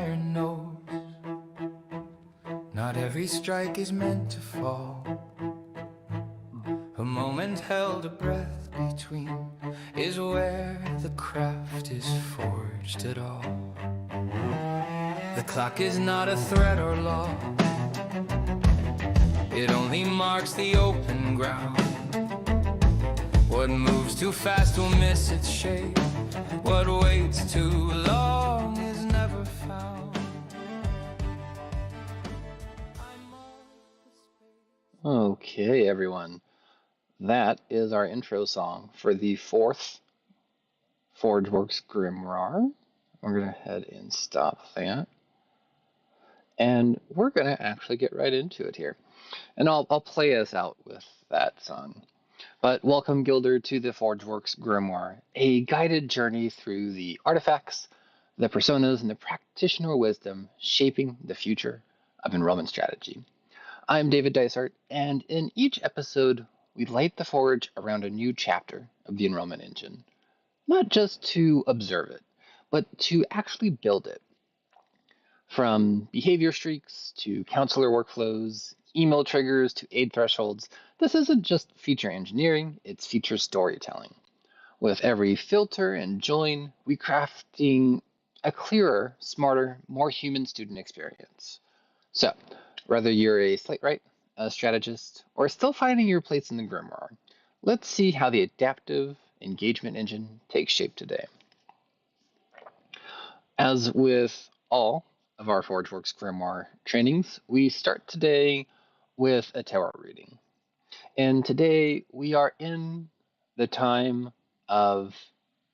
iron knows not every strike is meant to fall. A moment held, a breath between, is where the craft is forged at all. The clock is not a threat or law, it only marks the open ground. What moves too fast will miss its shape, what waits too long is never found. Okay, everyone. That is our intro song for the fourth Forgeworks Grimoire. We're going to head and stop that. And we're going to actually get right into it here. And I'll play us out with that song. But welcome, Gilder, to the Forgeworks Grimoire, a guided journey through the artifacts, the personas, and the practitioner wisdom shaping the future of enrollment strategy. I'm David Dysart, and in each episode, we light the forge around a new chapter of the enrollment engine, not just to observe it, but to actually build it. From behavior streaks to counselor workflows, email triggers to aid thresholds, this isn't just feature engineering, it's feature storytelling. With every filter and join, we're crafting a clearer, smarter, more human student experience. So, whether you're a Slate Right, a strategist, or still finding your place in the Grimoire, let's see how the adaptive engagement engine takes shape today. As with all of our Forgeworks Grimoire trainings, we start today with a tarot reading. And today we are in the time of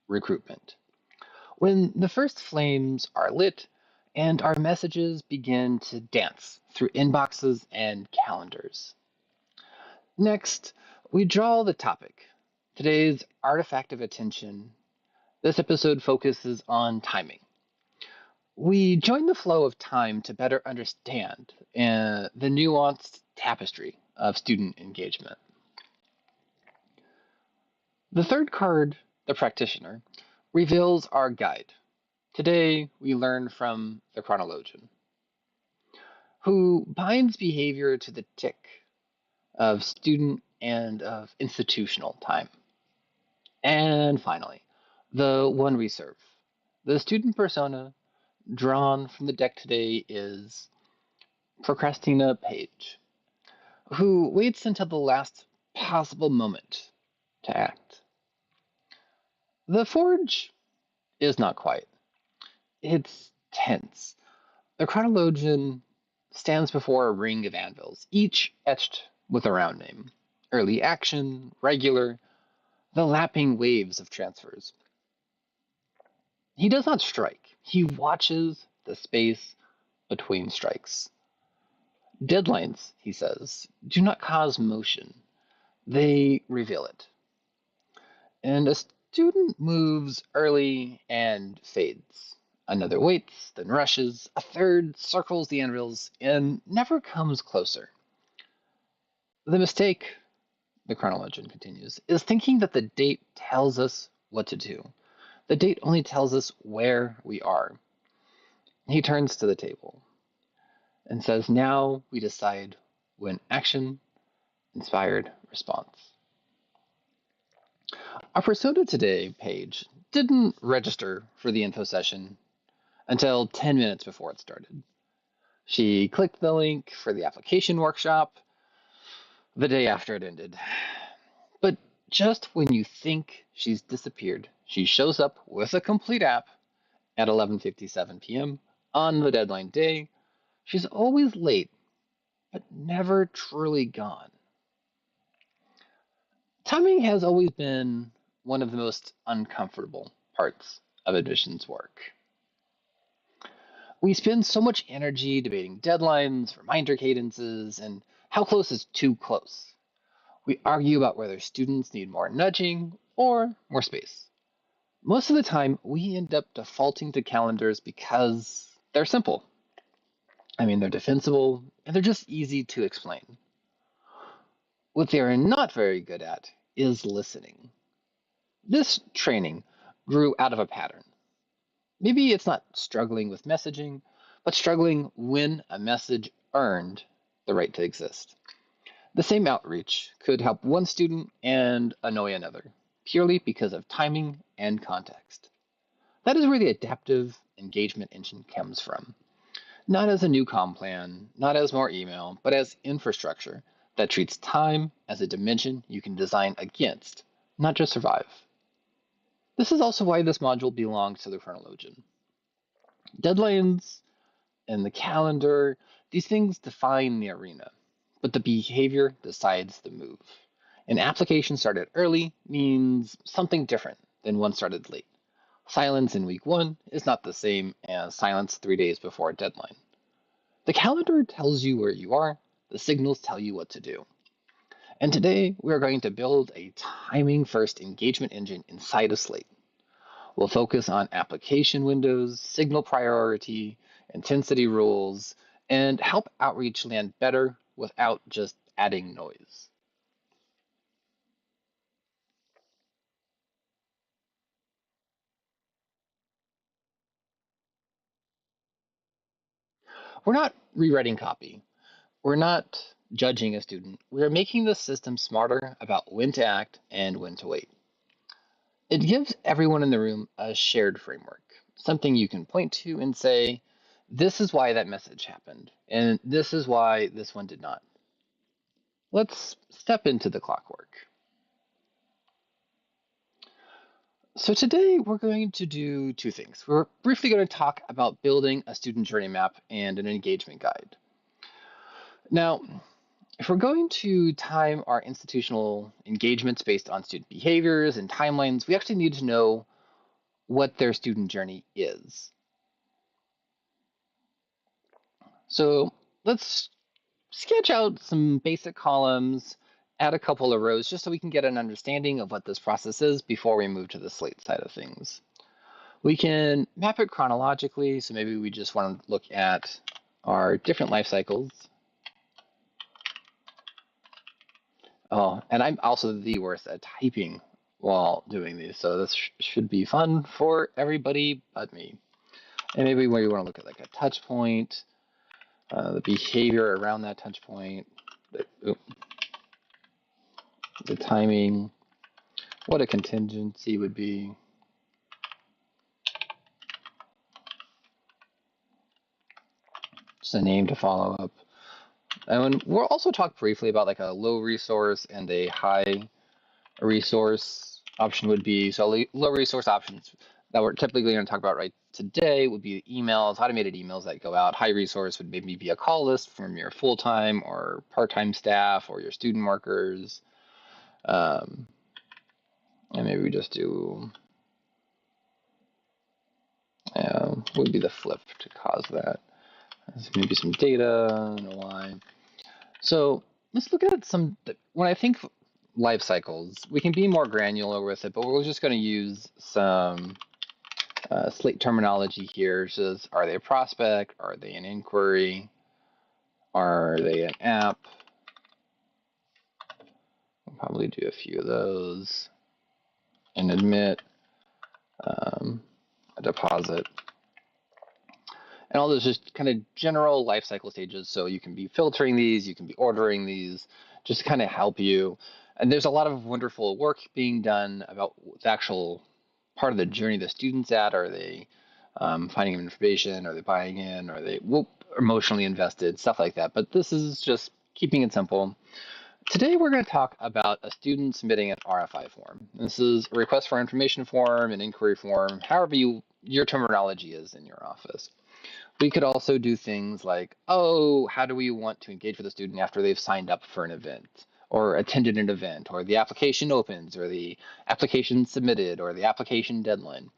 recruitment, when the first flames are lit and our messages begin to dance through inboxes and calendars. Next, we draw the topic, today's artifact of attention. This episode focuses on timing. We join the flow of time to better understand the nuanced tapestry of student engagement. The third card, the Practitioner, reveals our guide. Today, we learn from the Chronologian, who binds behavior to the tick of student and of institutional time. And finally, the one we serve. The student persona drawn from the deck today is Practitioner Page, who waits until the last possible moment to act. The forge is not quiet. It's tense. The Chronologian stands before a ring of anvils, each etched with a round name. Early action, regular, the lapping waves of transfers. He does not strike. He watches the space between strikes. Deadlines, he says, do not cause motion. They reveal it. And a student moves early and fades. Another waits, then rushes. A third circles the anvils and never comes closer. The mistake, the Chronologian continues, is thinking that the date tells us what to do. The date only tells us where we are. He turns to the table and says, now we decide when action, inspired response. Our persona today page didn't register for the info session until 10 minutes before it started. She clicked the link for the application workshop the day after it ended. But just when you think she's disappeared, she shows up with a complete app at 11:57 p.m. on the deadline day. She's always late, but never truly gone. Timing has always been one of the most uncomfortable parts of admissions work. We spend so much energy debating deadlines, reminder cadences, and how close is too close. We argue about whether students need more nudging or more space. Most of the time, we end up defaulting to calendars because they're simple. They're defensible, and they're just easy to explain. What they are not very good at is listening. This training grew out of a pattern. Maybe it's not struggling with messaging, but struggling when a message earned the right to exist. The same outreach could help one student and annoy another, purely because of timing and context. That is where the adaptive engagement engine comes from. Not as a new comm plan, not as more email, but as infrastructure that treats time as a dimension you can design against, not just survive. This is also why this module belongs to the Chronologian. Deadlines and the calendar, these things define the arena, but the behavior decides the move. An application started early means something different than one started late. Silence in week 1 is not the same as silence 3 days before a deadline. The calendar tells you where you are, the signals tell you what to do. And today we are going to build a timing first engagement engine inside of Slate. We'll focus on application windows, signal priority, intensity rules, and help outreach land better without just adding noise. We're not rewriting copy. We're not judging a student. We're making the system smarter about when to act and when to wait. It gives everyone in the room a shared framework, something you can point to and say, this is why that message happened, and this is why this one did not. Let's step into the clockwork. So today we're going to do two things. We're briefly going to talk about building a student journey map and an engagement guide. Now, if we're going to time our institutional engagements based on student behaviors and timelines, we actually need to know what their student journey is. So let's sketch out some basic columns, add a couple of rows just so we can get an understanding of what this process is before we move to the Slate side of things. We can map it chronologically, so maybe we just want to look at our different life cycles. Oh, and I'm also the worst at typing while doing these, so this should be fun for everybody but me. And maybe where you want to look at like a touch point, the behavior around that touch point, the timing, what a contingency would be. Just a name to follow up. And we'll also talk briefly about like a low resource and a high resource option would be. So low resource options that we're typically going to talk about right today would be emails, automated emails that go out. High resource would maybe be a call list from your full-time or part-time staff or your student workers. And maybe we just do, what would be the flip to cause that? Maybe some data, I don't know why. So let's look at some, when I think life cycles, we can be more granular with it, but we're just going to use some Slate terminology here. So are they a prospect? Are they an inquiry? Are they an app? We'll probably do a few of those. An admit, a deposit. And all those just kind of general life cycle stages. So you can be filtering these, you can be ordering these, just to kind of help you. And there's a lot of wonderful work being done about the actual part of the journey the student's at. Are they finding information? Are they buying in? Are they emotionally invested? Stuff like that. But this is just keeping it simple. Today we're going to talk about a student submitting an RFI form. This is a request for information form, an inquiry form, however your terminology is in your office. We could also do things like, oh, how do we want to engage with a student after they've signed up for an event or attended an event, or the application opens, or the application submitted, or the application deadline.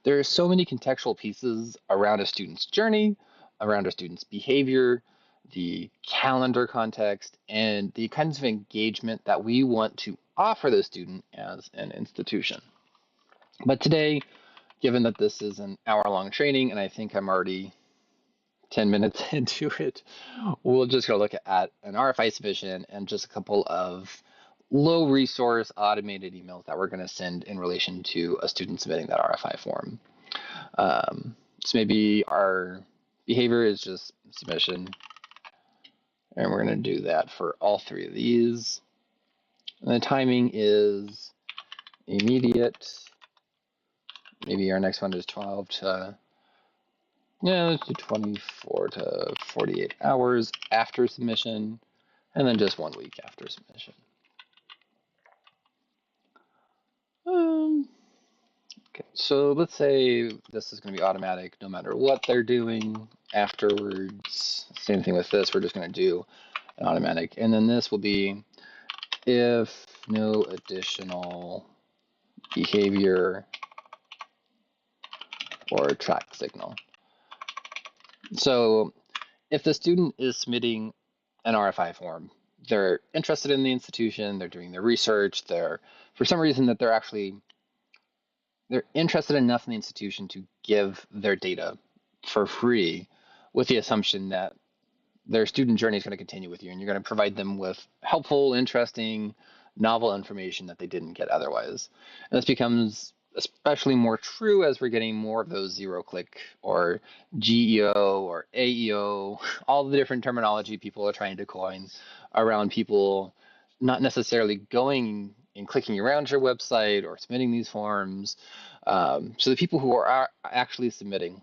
There are so many contextual pieces around a student's journey, around a student's behavior, the calendar context, and the kinds of engagement that we want to offer the student as an institution. But today, given that this is an hour-long training, and I think I'm already 10 minutes into it, we'll just go look at an RFI submission and just a couple of low resource automated emails that we're going to send in relation to a student submitting that RFI form. So maybe our behavior is just submission. And we're going to do that for all three of these. And the timing is immediate. Maybe our next one is 12 to, let's do 24 to 48 hours after submission, and then just 1 week after submission. Okay, so let's say this is going to be automatic no matter what they're doing afterwards. Same thing with this, we're just going to do an automatic. And then this will be if no additional behavior or track signal. So if the student is submitting an RFI form, they're interested in the institution, they're doing their research, for some reason that they're interested enough in the institution to give their data for free with the assumption that their student journey is going to continue with you and you're going to provide them with helpful, interesting, novel information that they didn't get otherwise. And this becomes especially more true as we're getting more of those zero-click or GEO or AEO, all the different terminology people are trying to coin around people not necessarily going and clicking around your website or submitting these forms. So the people who are actually submitting,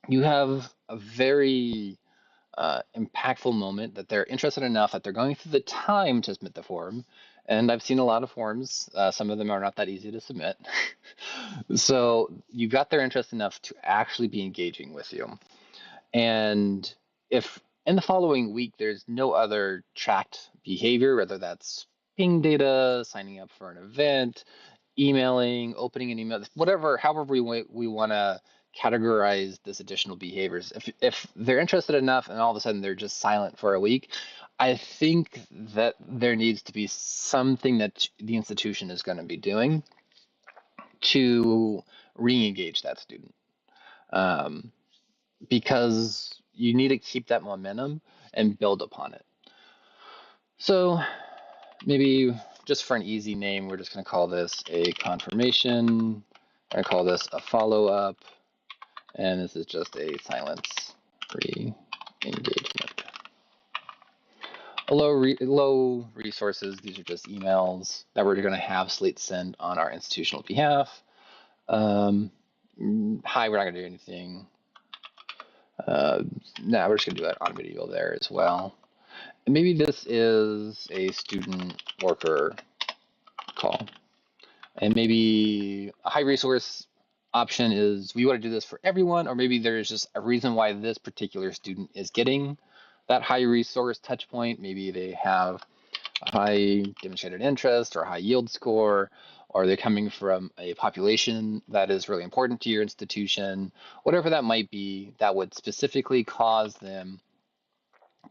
you have a very impactful moment that they're interested enough that they're going through the time to submit the form. And I've seen a lot of forms. Some of them are not that easy to submit. So you've got their interest enough to actually be engaging with you. And if in the following week there's no other tracked behavior, whether that's ping data, signing up for an event, emailing, opening an email, whatever, however we want to categorize this additional behaviors. If they're interested enough and all of a sudden they're just silent for a week, I think that there needs to be something that the institution is going to be doing to re-engage that student. Because you need to keep that momentum and build upon it. So maybe just for an easy name, we're just going to call this a confirmation. I call this a follow-up, and this is just a silence re-engagement. Low resources, these are just emails that we're going to have Slate send on our institutional behalf. Hi, we're not going to do anything. No, we're just going to do an automated email there as well. And maybe this is a student worker call. And maybe a high resource option is we want to do this for everyone, or maybe there's just a reason why this particular student is getting that high resource touch point. Maybe they have a high demonstrated interest or a high yield score, or they're coming from a population that is really important to your institution, whatever that might be, that would specifically cause them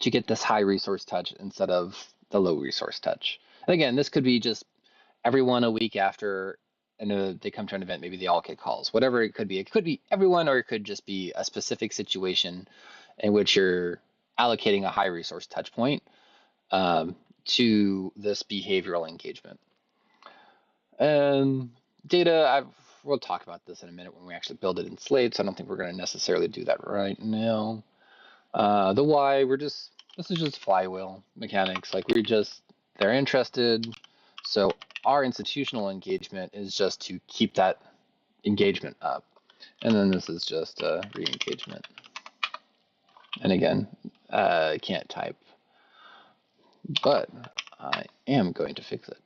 to get this high resource touch instead of the low resource touch. And again, this could be just everyone a week after and they come to an event, maybe they all get calls, whatever it could be. It could be everyone, or it could just be a specific situation in which you're allocating a high resource touch point to this behavioral engagement. And data, we'll talk about this in a minute when we actually build it in Slate, so I don't think we're going to necessarily do that right now. The why, this is just flywheel mechanics. Like they're interested. So our institutional engagement is just to keep that engagement up. And then this is just a re-engagement. And again, I can't type, but I am going to fix it.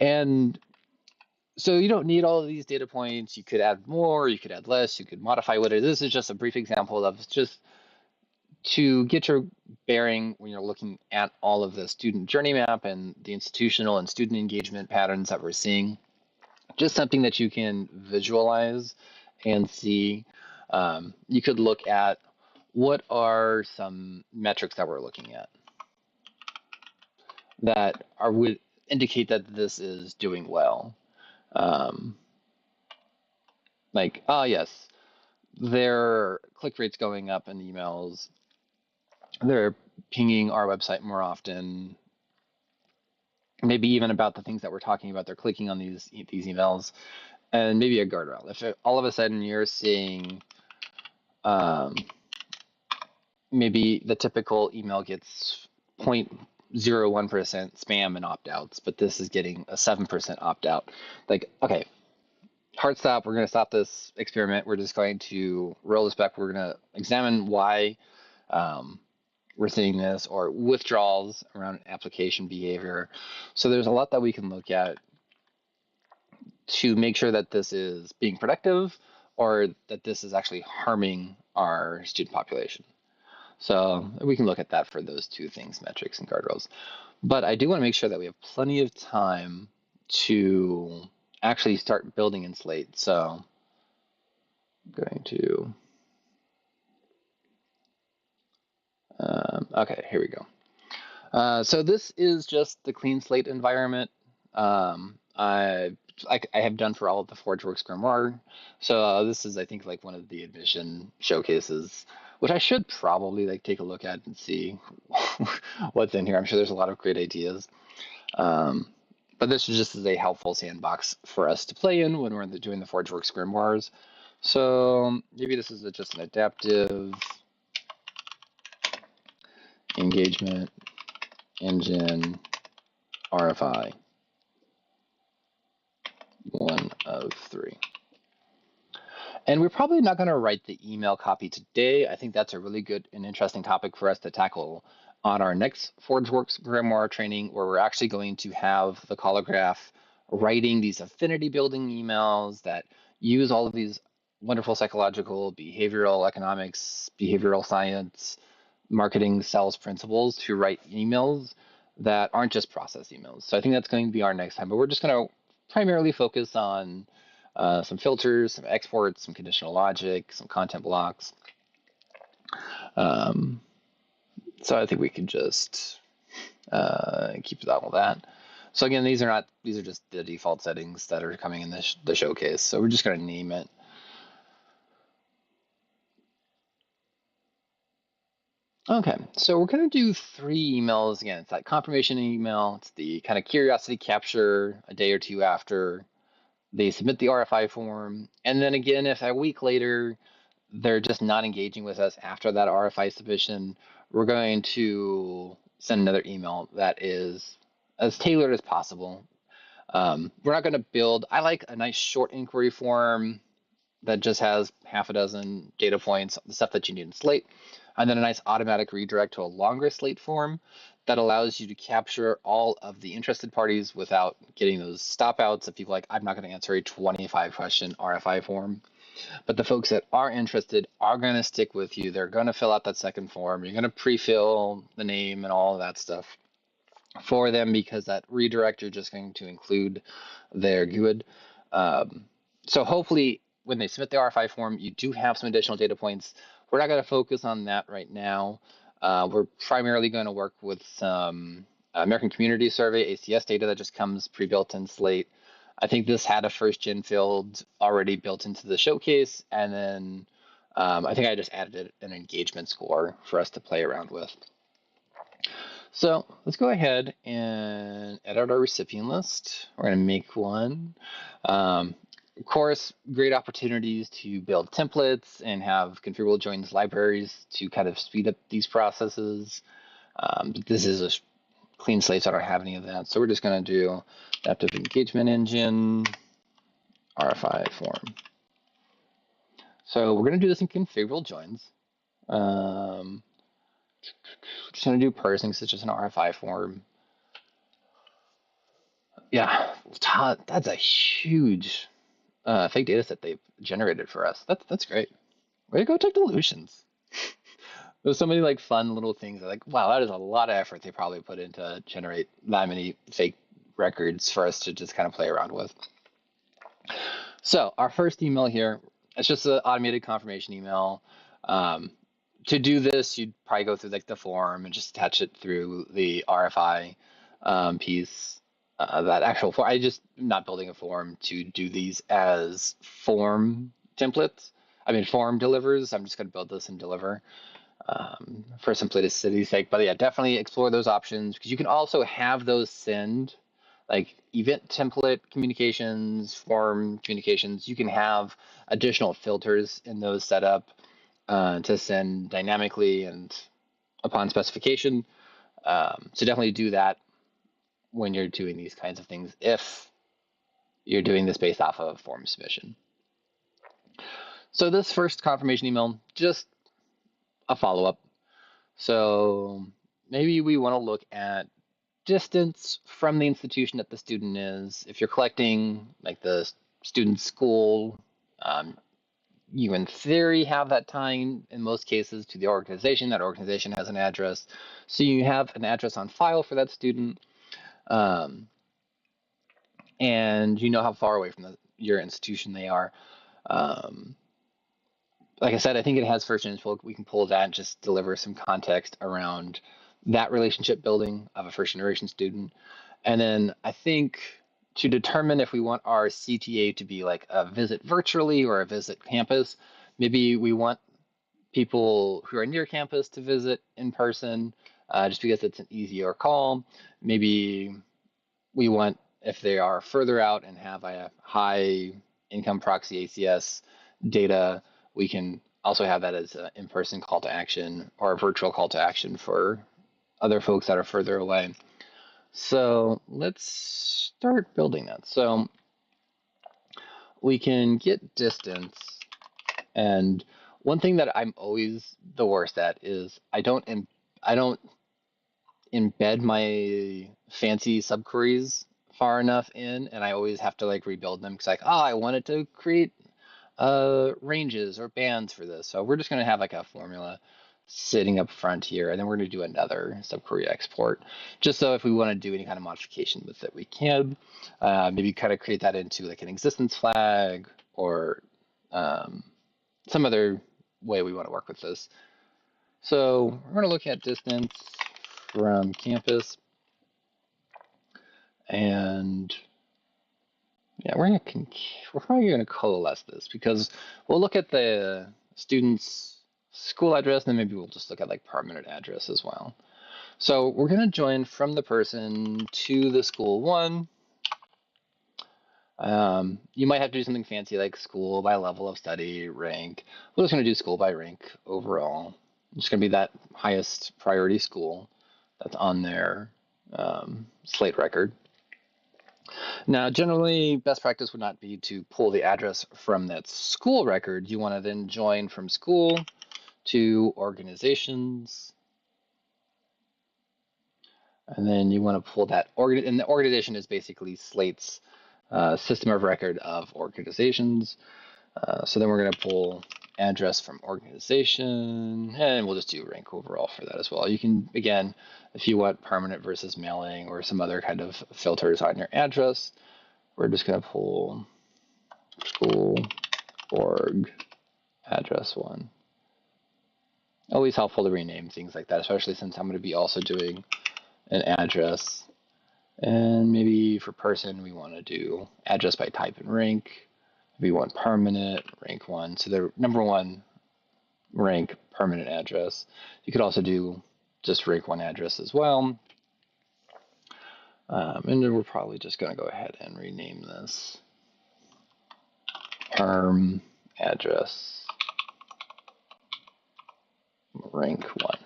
And so you don't need all of these data points. You could add more, you could add less, you could modify what it is. This is just a brief example of just to get your bearing when you're looking at all of the student journey map and the institutional and student engagement patterns that we're seeing. Just something that you can visualize and see. You could look at what are some metrics that we're looking at that would indicate that this is doing well. Yes, their click rates going up in emails. They're pinging our website more often. Maybe even about the things that we're talking about. They're clicking on these emails, and maybe a guardrail. If all of a sudden you're seeing maybe the typical email gets 0.01% spam and opt-outs, but this is getting a 7% opt-out. Like, okay, hard stop. We're going to stop this experiment. We're just going to roll this back. We're going to examine why we're seeing this, or withdrawals around application behavior. So there's a lot that we can look at to make sure that this is being productive or that this is actually harming our student population. So we can look at that for those two things, metrics and guardrails. But I do want to make sure that we have plenty of time to actually start building in Slate. So I'm going to, okay, here we go. So this is just the clean slate environment. I have done for all of the Forgeworks Grimoire. So this is, I think, like one of the admission showcases, which I should probably like take a look at and see what's in here. I'm sure there's a lot of great ideas. But this is just as a helpful sandbox for us to play in when we're doing the Forgeworks Grimoires. So maybe this is just an adaptive engagement engine RFI. 1 of 3. And we're probably not going to write the email copy today. I think that's a really good and interesting topic for us to tackle on our next Forgeworks Grimoire training, where we're actually going to have the Colograph writing these affinity building emails that use all of these wonderful psychological, behavioral economics, behavioral science, marketing, sales principles to write emails that aren't just process emails. So I think that's going to be our next time, but we're just going to primarily focus on some filters, some exports, some conditional logic, some content blocks. So I think we can just keep all that. So again, these are just the default settings that are coming in the showcase. So we're just going to name it. Okay, so we're going to do 3 emails again. It's that confirmation email. It's the kind of curiosity capture a day or two after they submit the RFI form. And then again, if a week later they're just not engaging with us after that RFI submission, we're going to send another email that is as tailored as possible. We're not going to build, I like a nice short inquiry form that just has half a dozen data points, the stuff that you need in Slate, and then a nice automatic redirect to a longer Slate form that allows you to capture all of the interested parties without getting those stop outs of people like, I'm not going to answer a 25 question RFI form. But the folks that are interested are going to stick with you. They're going to fill out that second form. You're going to pre-fill the name and all of that stuff for them, because that redirect, you're just going to include their GUID. So hopefully when they submit the RFI form, you do have some additional data points. We're not going to focus on that right now. We're primarily going to work with some American Community Survey, ACS data that just comes pre-built in Slate. I think this had a first gen field already built into the showcase. And then I think I just added an engagement score for us to play around with. So let's go ahead and edit our recipient list. We're going to make one. Of course, great opportunities to build templates and have configurable joins libraries to kind of speed up these processes. This is a clean slate, so I don't have any of that. So we're just going to do adaptive engagement engine, RFI form. So we're going to do this in configurable joins. Just going to do parsing, so it's just an RFI form. Yeah, that's a huge fake data set they've generated for us. That's great. Way to go, Technolutions. There's so many like fun little things. Like, wow, that is a lot of effort they probably put into generate that many fake records for us to just kind of play around with. So our first email here, it's just an automated confirmation email. To do this, you'd probably go through like the form and just attach it through the RFI piece. That actual form, I just not building a form to do these as form templates. I mean, form delivers. I'm just going to build this and deliver for simplicity's sake. But yeah, definitely explore those options, because you can also have those send like event template communications, form communications. You can have additional filters in those set up. to send dynamically and upon specification. So definitely do that when you're doing these kinds of things if you're doing this based off of form submission. So this first confirmation email, just a follow-up. So maybe we want to look at distance from the institution that the student is. If you're collecting like the student's school, you in theory have that tying in most cases to the organization. That organization has an address. So you have an address on file for that student. And you know how far away from your institution they are. Like I said, I think it has first info. We can pull that and just deliver some context around that relationship building of a first generation student. And then I think to determine if we want our CTA to be like a visit virtually or a visit campus, maybe we want people who are near campus to visit in person, just because it's an easier call. Maybe we want, if they are further out and have a high income proxy ACS data, we can also have that as an in-person call to action or a virtual call to action for other folks that are further away. So let's start building that. So we can get distance. And one thing that I'm always the worst at is I don't embed my fancy subqueries far enough in, and I always have to like rebuild them because like, oh, I wanted to create ranges or bands for this. So we're just going to have like a formula sitting up front here, and then we're going to do another subquery export, just so if we want to do any kind of modification with it, we can. Maybe kind of create that into like an existence flag or some other way we want to work with this. So we're going to look at distance from campus, and yeah, we're probably going to coalesce this because we'll look at the student's school address, and then maybe we'll just look at like permanent address as well. So we're going to join from the person to the school one. You might have to do something fancy like school by level of study, rank. We're just going to do school by rank overall. It's just going to be that highest priority school that's on their Slate record. Now, generally, best practice would not be to pull the address from that school record. You want to then join from school to organizations. And then you want to pull that, and the organization is basically Slate's system of record of organizations. So then we're going to pull address from organization, and we'll just do rank overall for that as well. You can, again, if you want permanent versus mailing or some other kind of filters on your address, we're just going to pull school org address one. Always helpful to rename things like that, especially since I'm going to be also doing an address. And maybe for person, we want to do address by type and rank. We want permanent, rank one. So the number one rank permanent address. You could also do just rank one address as well. And then we're probably just going to go ahead and rename this perm address rank one.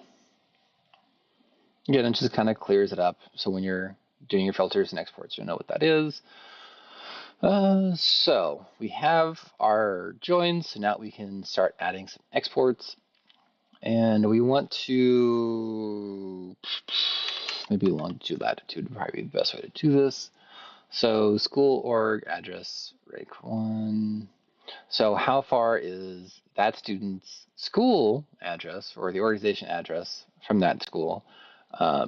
Again, it just kind of clears it up. So when you're doing your filters and exports, you'll know what that is. So we have our joins. So now we can start adding some exports. And we want to maybe longitude, latitude would probably be the best way to do this. So school org address rank one. So how far is that student's school address or the organization address from that school? I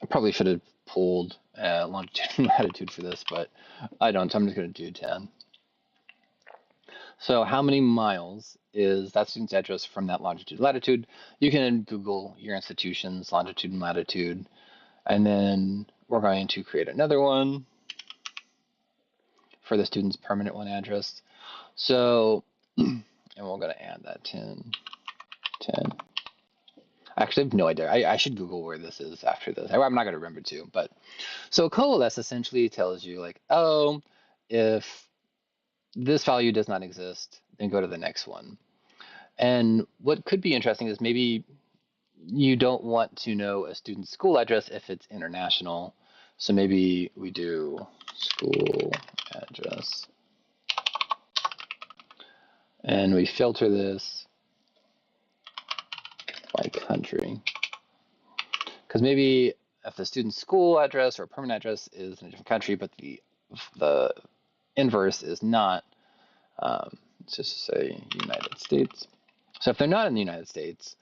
probably should have pulled longitude and latitude for this, but I don't, so I'm just going to do 10. So how many miles is that student's address from that longitude latitude? You can Google your institution's longitude and latitude, and then we're going to create another one for the student's permanent one address. So, and we're going to add that 10. Actually, I have no idea. I should Google where this is after this. I'm not going to remember to, but so coalesce essentially tells you like, oh, if this value does not exist, then go to the next one. And what could be interesting is maybe you don't want to know a student's school address if it's international. So maybe we do school address and we filter this by country. Because maybe if the student's school address or permanent address is in a different country, but the inverse is not, let's just say United States. So if they're not in the United States,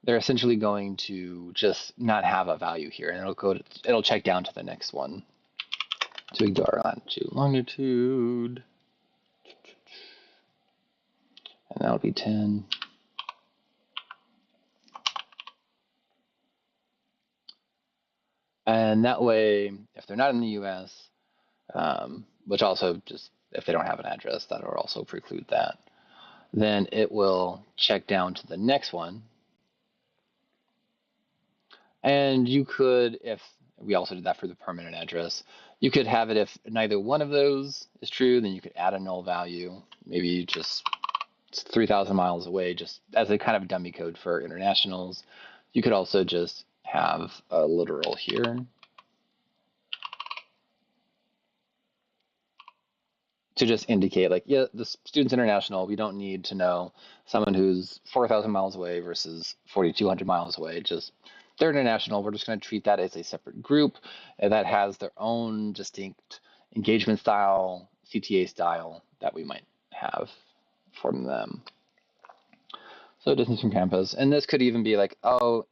they're essentially going to just not have a value here, and it'll check down to the next one. So we do our latitude, longitude, and that'll be 10. And that way, if they're not in the U.S., which also just if they don't have an address, that'll also preclude that, then it will check down to the next one. And you could, if we also did that for the permanent address, you could have it if neither one of those is true, then you could add a null value, maybe just 3,000 miles away, just as a kind of dummy code for internationals. You could also just have a literal here to just indicate, like, yeah, the student's international. We don't need to know someone who's 4,000 miles away versus 4,200 miles away. Just they're international. We're just going to treat that as a separate group that has their own distinct engagement style, CTA style that we might have from them. So distance from campus. And this could even be like, oh,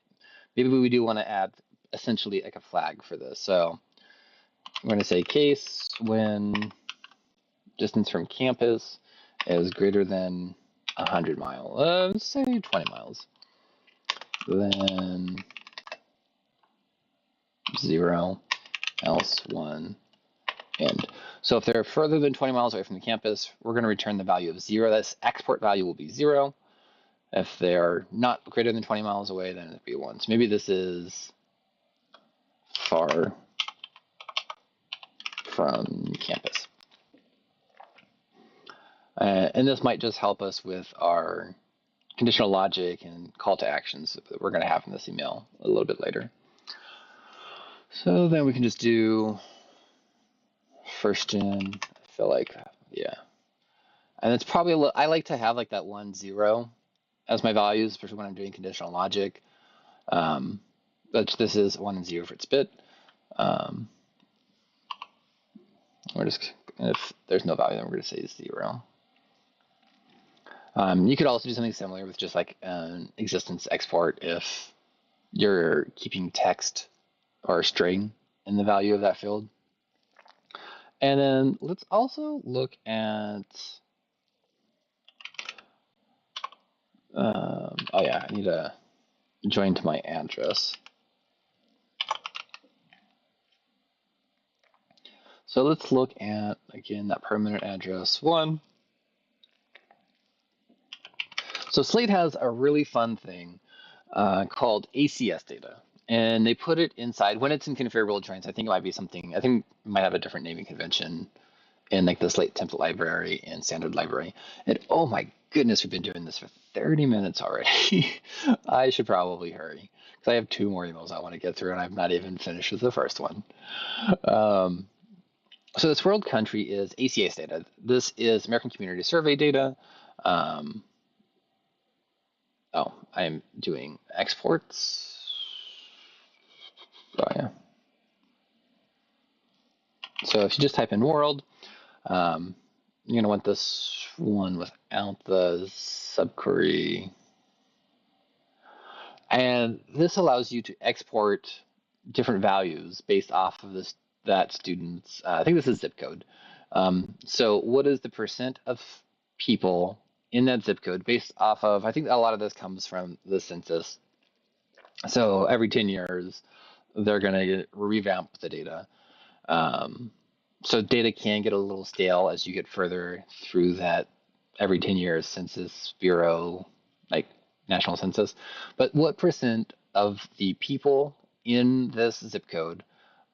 maybe we do want to add essentially like a flag for this. So we're going to say case when distance from campus is greater than 100 miles, say 20 miles, then 0, else 1, end. So if they're further than 20 miles away from the campus, we're going to return the value of 0. This export value will be 0. If they're not greater than 20 miles away, then it'll be 1. So maybe this is far from campus. And this might just help us with our conditional logic and call to actions that we're going to have in this email a little bit later. So then we can just do first gen. I feel like, yeah. And it's probably, I like to have like that 1, 0 as my values, especially when I'm doing conditional logic. But this is 1 and 0 for its bit. We're just, if there's no value, then we're going to say 0. You could also do something similar with just like an existence export if you're keeping text or a string in the value of that field. And then let's also look at, oh yeah, I need to join to my address. So let's look at, again, that permanent address 1. So Slate has a really fun thing called ACS data. And they put it inside, when it's in configurable joins, I think it might be something, I think it might have a different naming convention in like the Slate template library and standard library. And oh my goodness, we've been doing this for 30 minutes already. I should probably hurry because I have 2 more emails I want to get through and I've not even finished with the first one. So this world country is ACS data. This is American Community Survey data. Oh, I'm doing exports. Oh, yeah. So if you just type in world, you're going to want this one without the subquery. And this allows you to export different values based off of that student's, I think this is zip code. So what is the percent of people in that zip code based off of, I think a lot of this comes from the census. So every 10 years, they're going to revamp the data. So data can get a little stale as you get further through that every 10 years Census Bureau, like national census. But what percent of the people in this zip code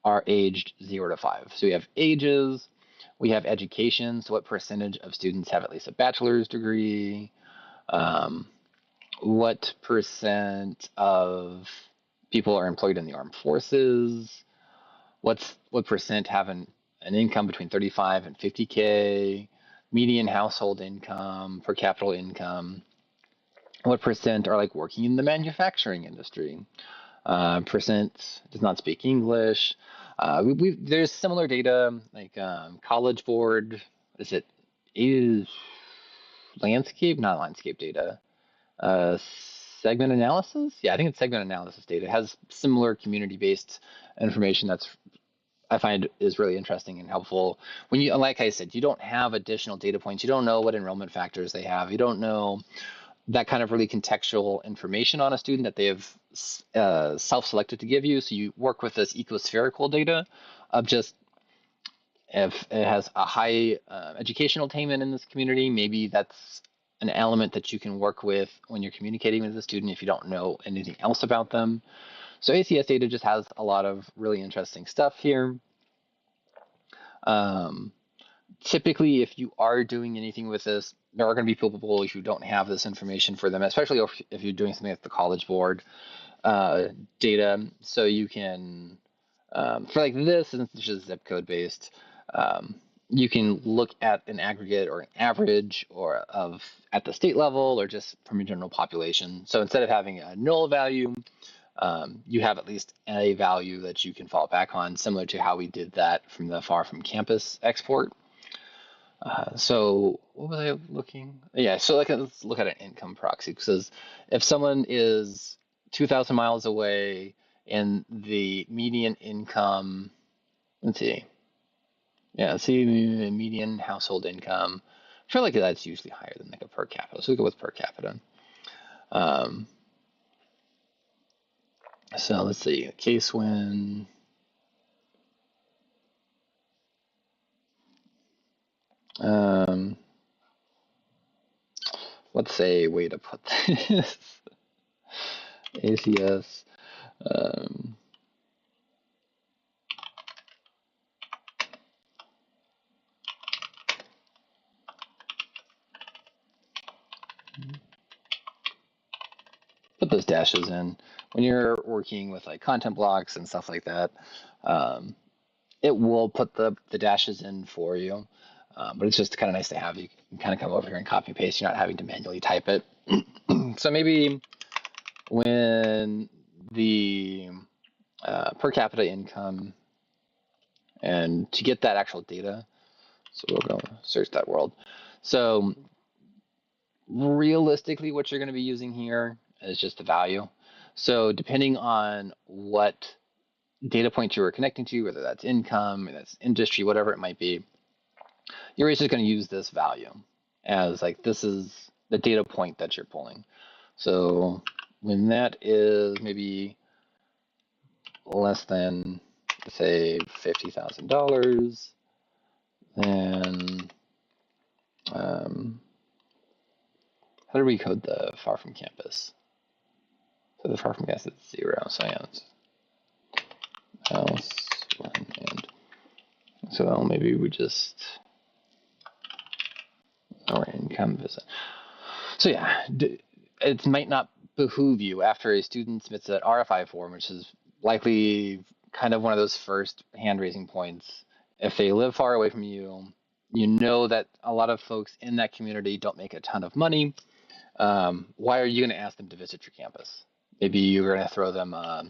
are aged 0 to 5? So we have ages, we have education. So what percentage of students have at least a bachelor's degree? what percent of people are employed in the armed forces, what percent have an income between 35 and 50K, median household income, per capita income, what percent are like working in the manufacturing industry, percent does not speak English. There's similar data like College Board. Is it is landscape, not landscape data? Uh, Segment analysis. Yeah, I think it's segment analysis data. It has similar community-based information that's I find is really interesting and helpful. When you, like I said, you don't have additional data points. You don't know what enrollment factors they have. You don't know that kind of really contextual information on a student that they have self-selected to give you. So you work with this ecospherical data of just if it has a high educational attainment in this community, maybe that's an element that you can work with when you're communicating with the student if you don't know anything else about them. So ACS data just has a lot of really interesting stuff here. Um, Typically, if you are doing anything with this, there are going to be people who don't have this information for them, especially if you're doing something like the College Board data. So you can, for like this, since this is zip code based, um, you can look at an aggregate or an average or of at the state level or just from a general population. So instead of having a null value, you have at least a value that you can fall back on, similar to how we did that from the far from campus export. So what was I looking? Yeah, so like let's look at an income proxy because if someone is 2,000 miles away and the median income, let's see, yeah, see median household income. I feel like that's usually higher than like a per capita. So we go with per capita. Um, so let's see, a case when. What's a way to put this? ACS. Um, put those dashes in. When you're working with like content blocks and stuff like that, um, it will put the dashes in for you. But it's just kind of nice to have. You can kind of come over here and copy paste. You're not having to manually type it. So maybe when the per capita income and to get that actual data, so we'll go search that world. So realistically, what you're going to be using here is just the value. So depending on what data point you were connecting to, whether that's income, or that's industry, whatever it might be, you're just going to use this value as like this is the data point that you're pulling. So when that is maybe less than, say, $50,000, then how do we code the far from campus? So the far from campus is 0. So yeah, it's house one and so maybe we just or income visit. So yeah, it might not behoove you after a student submits an RFI form, which is likely kind of one of those first hand raising points. If they live far away from you, you know that a lot of folks in that community don't make a ton of money. Why are you going to ask them to visit your campus? Maybe you're going to throw them a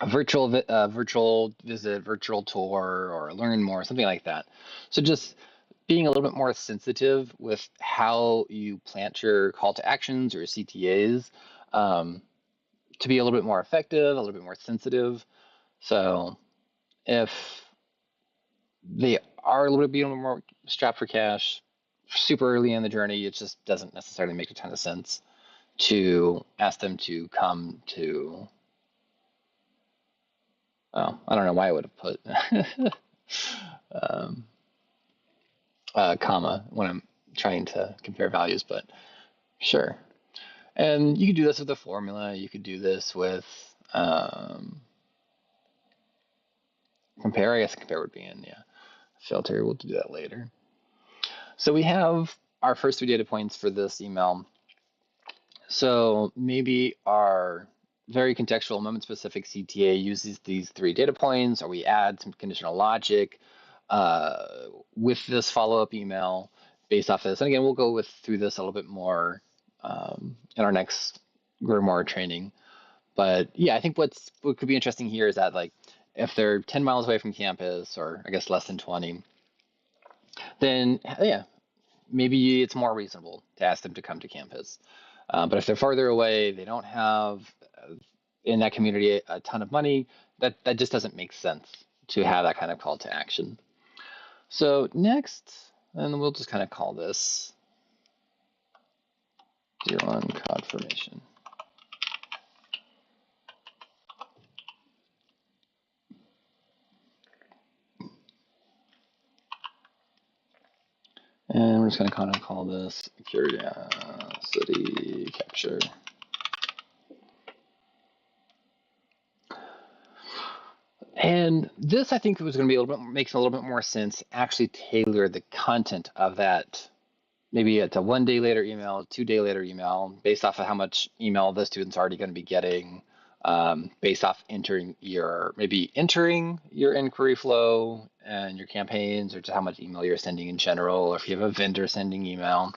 virtual visit, virtual tour, or learn more, something like that. So just being a little bit more sensitive with how you plant your call to actions or CTAs to be a little bit more effective, a little bit more sensitive. So if they are a little bit more strapped for cash super early in the journey, it just doesn't necessarily make a ton of sense to ask them to come to. Oh, I don't know why I would have put comma when I'm trying to compare values, but sure. And you could do this with a formula. You could do this with compare. I guess compare would be in, yeah. Filter, we'll do that later. So we have our first 3 data points for this email. So maybe our very contextual moment specific CTA uses these three data points, or we add some conditional logic uh, with this follow up email based off of this. And again, we'll go through this a little bit more in our next Grimoire training. But yeah, I think what could be interesting here is that like if they're 10 miles away from campus, or I guess less than 20, then yeah, maybe it's more reasonable to ask them to come to campus. But if they're farther away, they don't have in that community a ton of money, that just doesn't make sense to have that kind of call to action. So next, and we'll just kind of call this tier 1 confirmation. And we're just going to kind of call this curiosity capture. And this, I think, was going to be a little bit makes a little bit more sense. Actually, tailor the content of that. Maybe it's a 1 day later email, 2 day later email, based off of how much email the student's already going to be getting, based off entering your inquiry flow and your campaigns, or just how much email you're sending in general, or if you have a vendor sending email.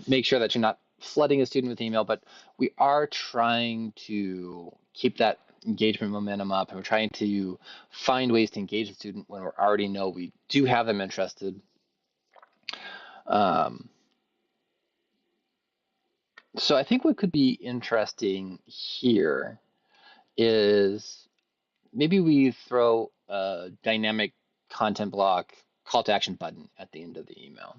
Make sure that you're not flooding a student with email, but we are trying to keep that engagement momentum up, and we're trying to find ways to engage the student when we already know we do have them interested. So I think what could be interesting here is maybe we throw a dynamic content block call to action button at the end of the email.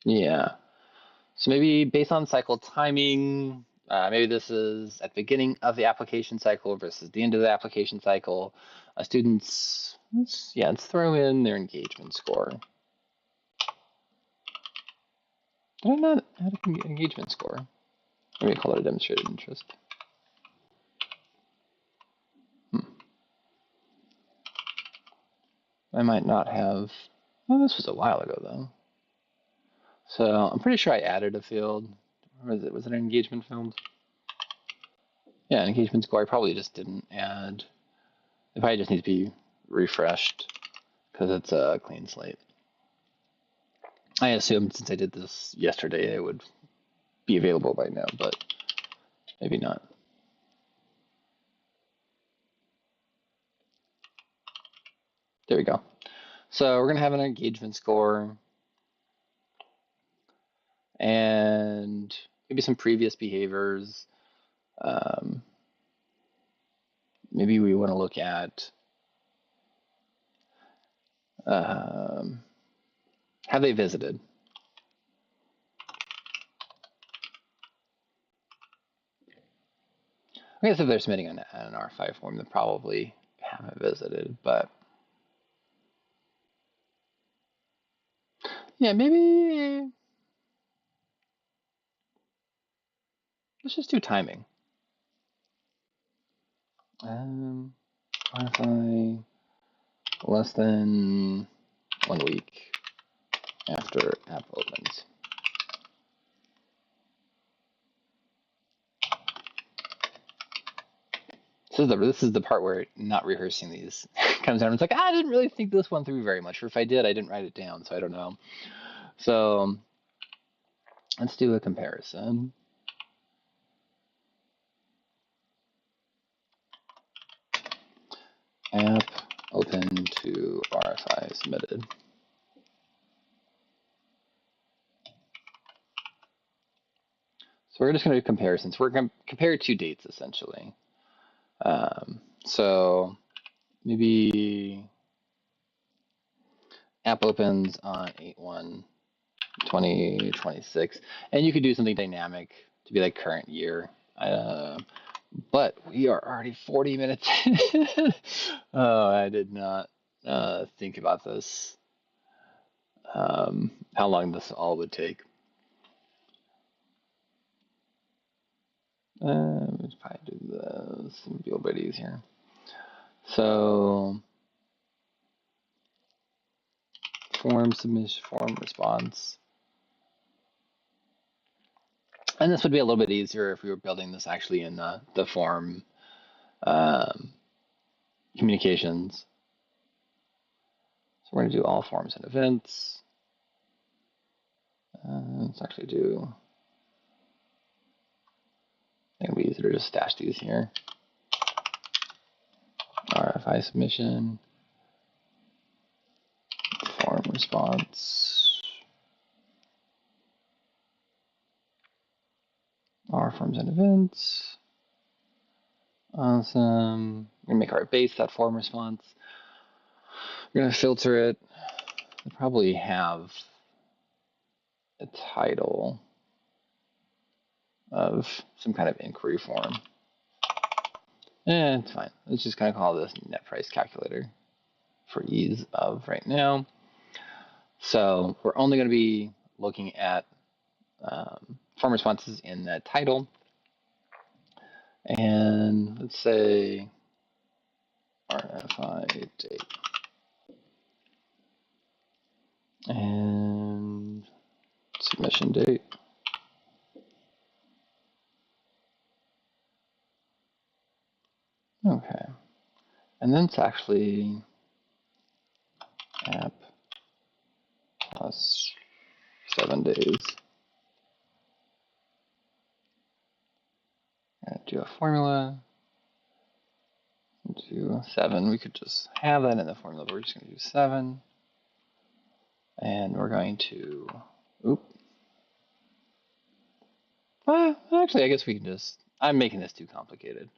Yeah. So maybe based on cycle timing, maybe this is at the beginning of the application cycle versus the end of the application cycle. Students, let's throw in their engagement score. Did I not add an engagement score? Maybe call it a demonstrated interest. I might not have. Oh, this was a while ago though. So I'm pretty sure I added a field. Or was it an engagement field? Yeah, an engagement score. I probably just didn't add. It probably just needs to be refreshed because it's a clean slate. I assumed since I did this yesterday, it would be available by now, but maybe not. There we go. So we're going to have an engagement score and maybe some previous behaviors. Maybe we want to look at have they visited? I guess if they're submitting an R5 form, they probably haven't visited, but yeah, maybe let's just do timing. Wi-Fi less than 1 week after app opens. This is the part where not rehearsing these comes down. It's like, I didn't really think this one through very much, or if I did, I didn't write it down, so I don't know. So let's do a comparison. App open to RFI submitted. So we're just going to do comparisons. We're going to compare 2 dates essentially. So maybe app opens on 8/1/2026, and you could do something dynamic to be like current year. But we are already 40 minutes in. Oh, I did not think about this. How long this all would take. Let's probably do this. It'll be a little bit easier. So form submission, form response. And this would be a little bit easier if we were building this actually in the form communications. So we're going to do all forms and events. Let's actually do, I think it'll be easier to just stash these here. RFI submission, form response, R forms and events. Awesome. We're going to make our base that form response. We're going to filter it. We'll probably have a title of some kind of inquiry form. It's fine. Let's just kind of call this net price calculator for ease of right now. So we're only going to be looking at form responses in that title. And let's say RFI date. And submission date. Okay. And then it's actually app plus 7 days. Do a formula. Do 7. We could just have that in the formula, but we're just going to do 7. And we're going to, actually, I guess we can just, I'm making this too complicated.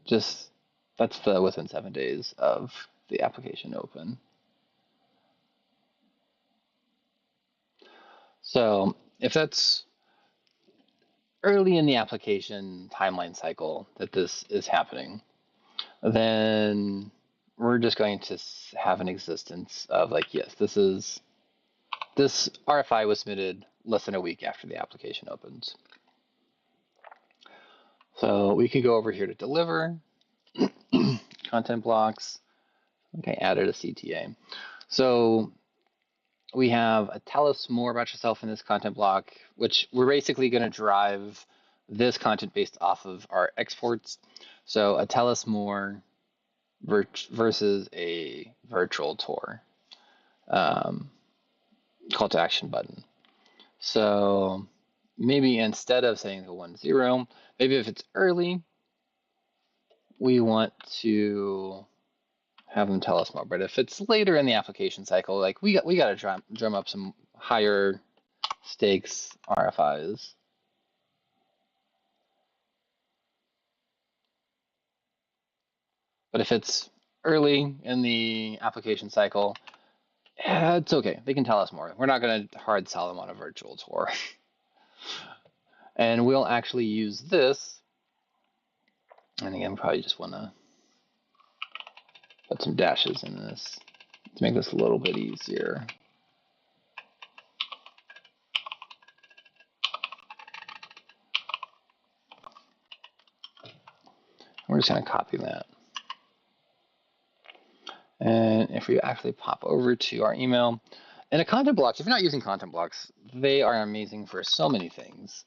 Just, that's the within 7 days of the application open. So if that's early in the application timeline cycle that this is happening, then we're just going to have an existence of like, yes, this RFI was submitted less than a week after the application opens. So we could go over here to deliver, content blocks. I think I added a CTA. So we have a tell us more about yourself in this content block, which we're basically going to drive this content based off of our exports. So a tell us more versus a virtual tour call to action button. So maybe instead of saying the 1-0, maybe if it's early, we want to have them tell us more. But if it's later in the application cycle, like we got to drum up some higher stakes RFIs. But if it's early in the application cycle, it's okay. They can tell us more. We're not going to hard sell them on a virtual tour. And we'll actually use this. And again, probably just want to put some dashes in this to make this a little bit easier. We're just going to copy that. And if we actually pop over to our email, and a content blocks, if you're not using content blocks, they are amazing for so many things.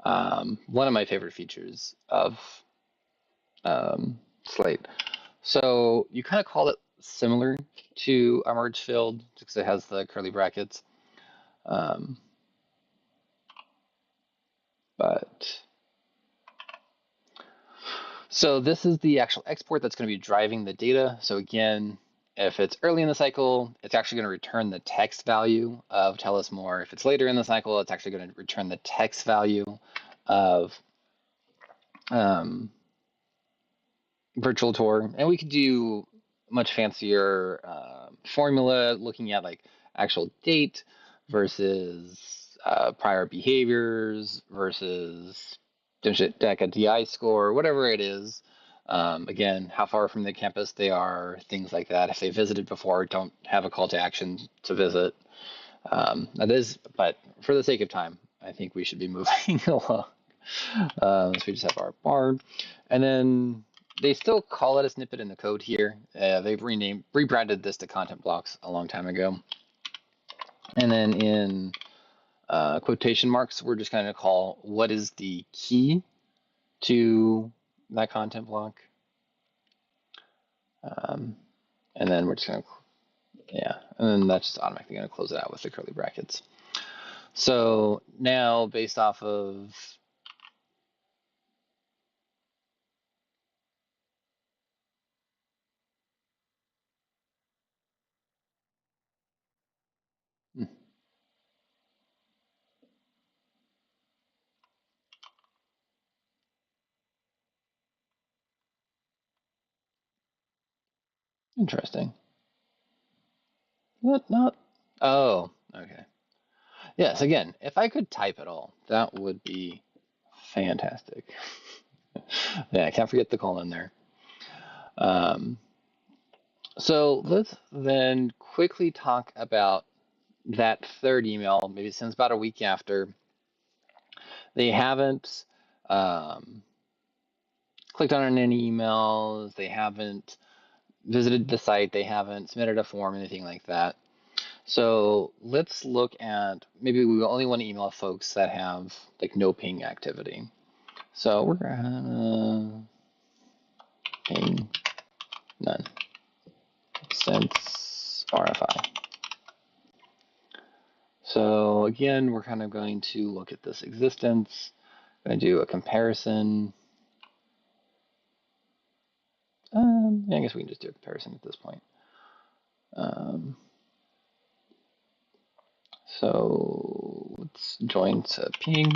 One of my favorite features of Slate. So you kind of call it similar to a merge field because it has the curly brackets. So this is the actual export that's going to be driving the data. So again, if it's early in the cycle, it's actually going to return the text value of tell us more. If it's later in the cycle, it's actually going to return the text value of virtual tour. And we could do much fancier formula looking at like actual date versus prior behaviors versus DECA DI score, whatever it is. Again, how far from the campus they are, things like that. If they visited before, don't have a call to action to visit. That is, but for the sake of time, I think we should be moving along. So we just have our bar. And then they still call it a snippet in the code here. They've rebranded this to content blocks a long time ago. And then in quotation marks, we're just going to call what is the key to that content block. And then we're just going to, and then that's just automatically going to close it out with the curly brackets. So now, based off of interesting. What not? Oh, okay. Yes, again, if I could type it all, that would be fantastic. Yeah, I can't forget the colon there. So let's then quickly talk about that third email. Maybe since about a week after. They haven't clicked on any emails. They haven't visited the site. They haven't submitted a form, anything like that. So let's look at, maybe we only want to email folks that have like no ping activity. So we're gonna ping none since RFI. So again, we're kind of going to look at this existence. I'm going to do a comparison. I guess we can just do a comparison at this point. So let's join to ping.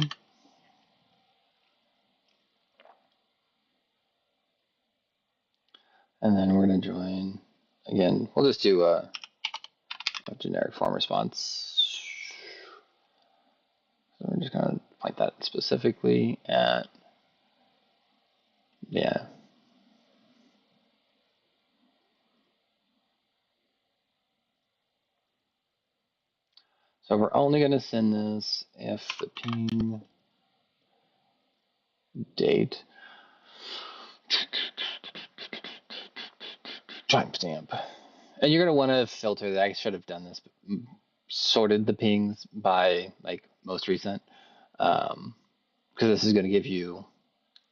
And then we're going to join, again, we'll just do a generic form response. So we're just going to point that specifically at, So we're only going to send this if the ping date timestamp. And you're going to want to filter that. I should have done this, but sorted the pings by like most recent, because this is going to give you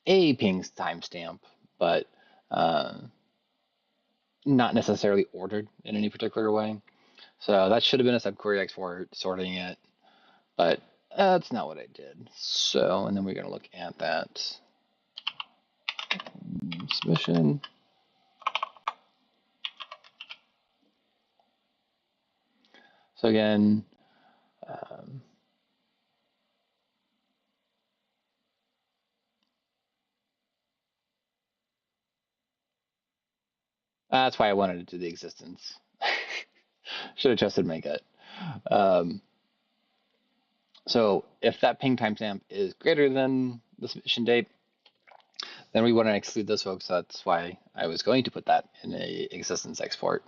a ping's timestamp, but not necessarily ordered in any particular way. So that should have been a subquery export sorting it, but that's not what I did. So, and then we're going to look at that submission. So again, that's why I wanted to do the existence. Should have trusted my gut. So if that ping timestamp is greater than the submission date, then we want to exclude those folks. That's why I was going to put that in a existence export.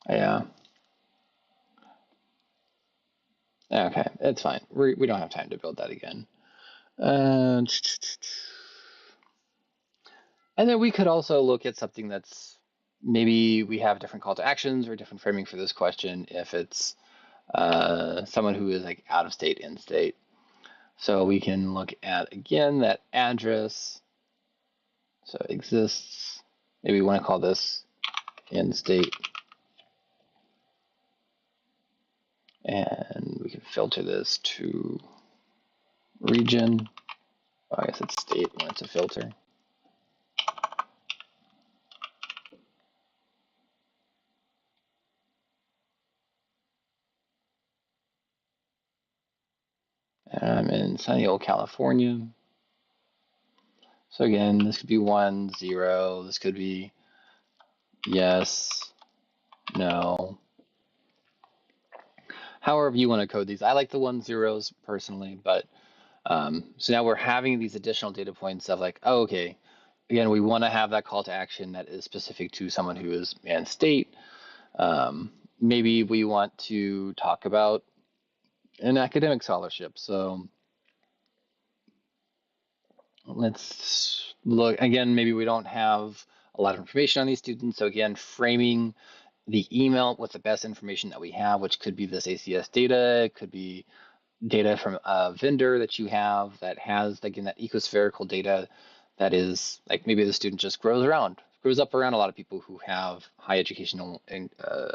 Yeah. Okay, it's fine. We don't have time to build that again. And then we could also look at something that's, maybe we have different call to actions or different framing for this question if it's someone who is like out of state, in state. So we can look at, again, that address. So it exists. Maybe we want to call this in state. And we can filter this to region. Oh, I guess it's state when it's a filter. And I'm in sunny old California. So again, this could be 1, 0. This could be yes, no. However you want to code these. I like the 1, 0s personally, but so now we're having these additional data points of like, oh, okay, again, we want to have that call to action that is specific to someone who is in state. maybe we want to talk about an academic scholarship. So let's look again. Maybe we don't have a lot of information on these students. So again, framing the email with the best information that we have, which could be this ACS data, it could be data from a vendor that you have that has, again, that ecospherical data that is like maybe the student just grows up around a lot of people who have high educational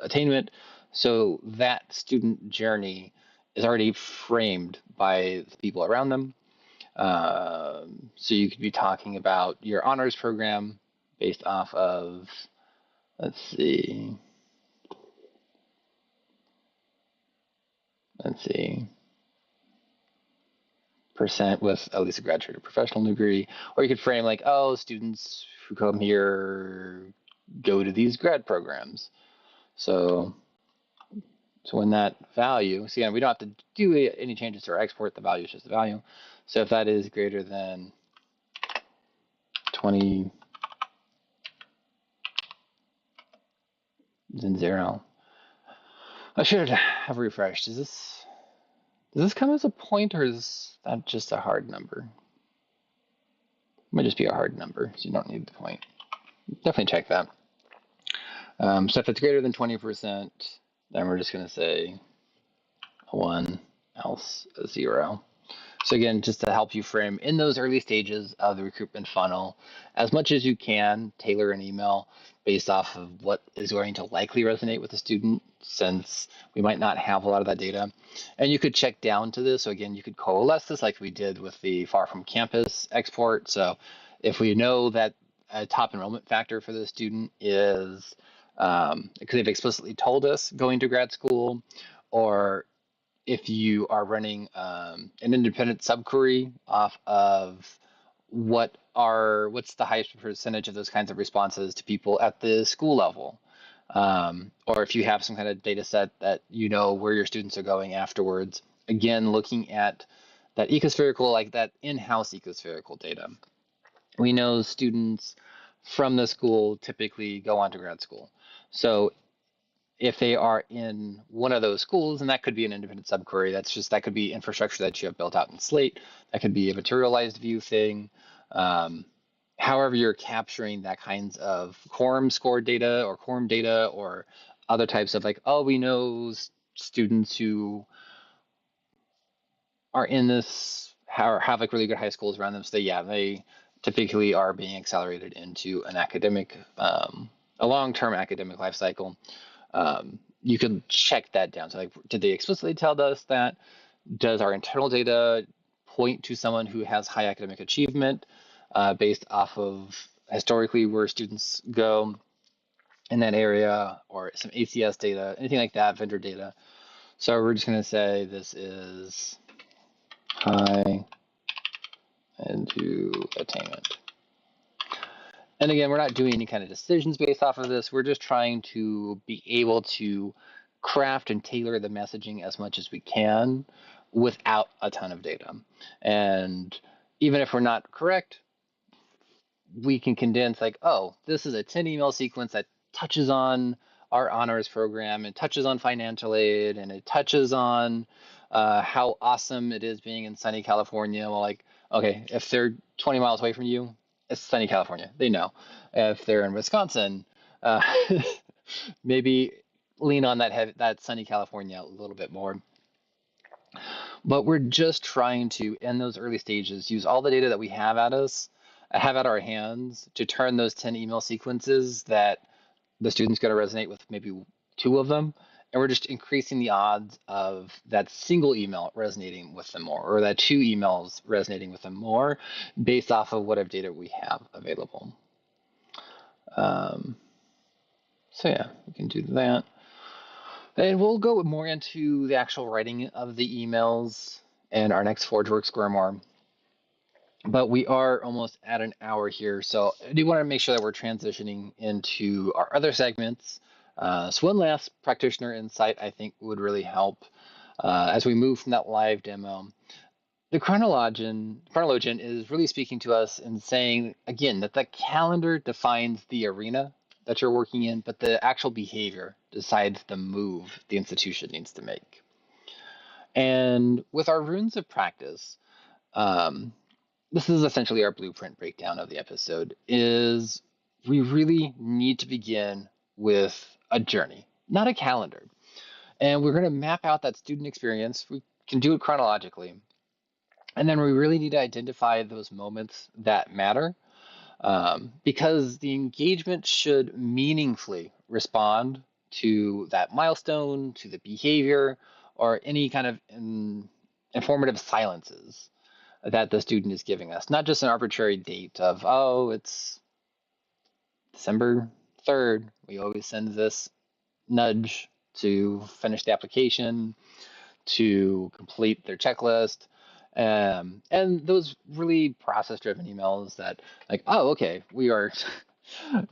attainment. So that student journey is already framed by the people around them. So you could be talking about your honors program based off of, let's see, percent with at least a graduate or professional degree. Or you could frame like, oh, students who come here go to these grad programs. So when that value, so again, we don't have to do any changes to our export, the value is just the value. So if that is greater than 20, then 0. I should have refreshed. Does this come as a point, or is that just a hard number? It might just be a hard number, so you don't need the point. Definitely check that. So if it's greater than 20%, then we're just going to say a 1, else a 0. So again, just to help you frame in those early stages of the recruitment funnel, as much as you can, tailor an email based off of what is going to likely resonate with the student, since we might not have a lot of that data. And you could check down to this. So again, you could coalesce this like we did with the far from campus export. So if we know that a top enrollment factor for the student is because they've explicitly told us going to grad school, or if you are running an independent subquery off of what's the highest percentage of those kinds of responses to people at the school level, or if you have some kind of data set that you know where your students are going afterwards. Again, looking at that ecospherical, like that in-house ecospherical data. We know students from the school typically go on to grad school. So if they are in one of those schools, and that could be an independent subquery, that could be infrastructure that you have built out in Slate, that could be a materialized view thing. However you're capturing that kinds of quorum score data or quorum data, or other types of like, oh, we know students who are in this, or have like really good high schools around them, so they typically are being accelerated into an academic, a long-term academic life cycle. You can check that down. So like, did they explicitly tell us that? Does our internal data point to someone who has high academic achievement based off of historically where students go in that area, or some ACS data, anything like that, vendor data? So we're just going to say this is high into attainment. And again, we're not doing any kind of decisions based off of this. We're just trying to be able to craft and tailor the messaging as much as we can without a ton of data. And even if we're not correct, we can condense like, oh, this is a 10 email sequence that touches on our honors program, and touches on financial aid, and it touches on how awesome it is being in sunny California. Well, like, okay, if they're 20 miles away from you, it's sunny California. They know. If they're in Wisconsin, maybe lean on that sunny California a little bit more. But we're just trying to, in those early stages, use all the data that we have at our hands to turn those 10 email sequences that the student's going to resonate with maybe 2 of them. And we're just increasing the odds of that single email resonating with them more, or that 2 emails resonating with them more, based off of whatever data we have available. So yeah, we can do that. And we'll go more into the actual writing of the emails in our next Forgeworks Grimoire. But we are almost at an hour here, so I do want to make sure that we're transitioning into our other segments. So one last practitioner insight I think would really help as we move from that live demo. The Chronologian is really speaking to us and saying, again, that the calendar defines the arena that you're working in, but the actual behavior decides the move the institution needs to make. And with our runes of practice, um, this is essentially our blueprint breakdown of the episode, is we really need to begin with a journey, not a calendar. And we're going to map out that student experience. We can do it chronologically. And then we really need to identify those moments that matter, because the engagement should meaningfully respond to that milestone, to the behavior, or any kind of informative silences that the student is giving us, not just an arbitrary date of, oh, it's December 3rd. We always send this nudge to finish the application, to complete their checklist. And those really process driven emails that, like, oh, okay, we are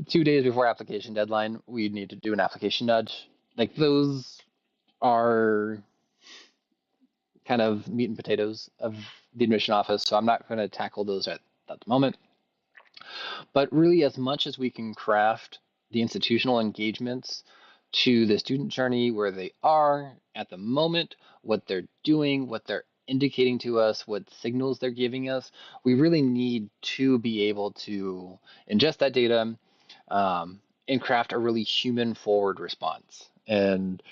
2 days before application deadline, we need to do an application nudge. Like, those are kind of meat and potatoes of the admission office, so I'm not going to tackle those at the moment. But really, as much as we can craft the institutional engagements to the student journey, where they are at the moment, what they're doing, what they're indicating to us, what signals they're giving us, we really need to be able to ingest that data, and craft a really human forward response. And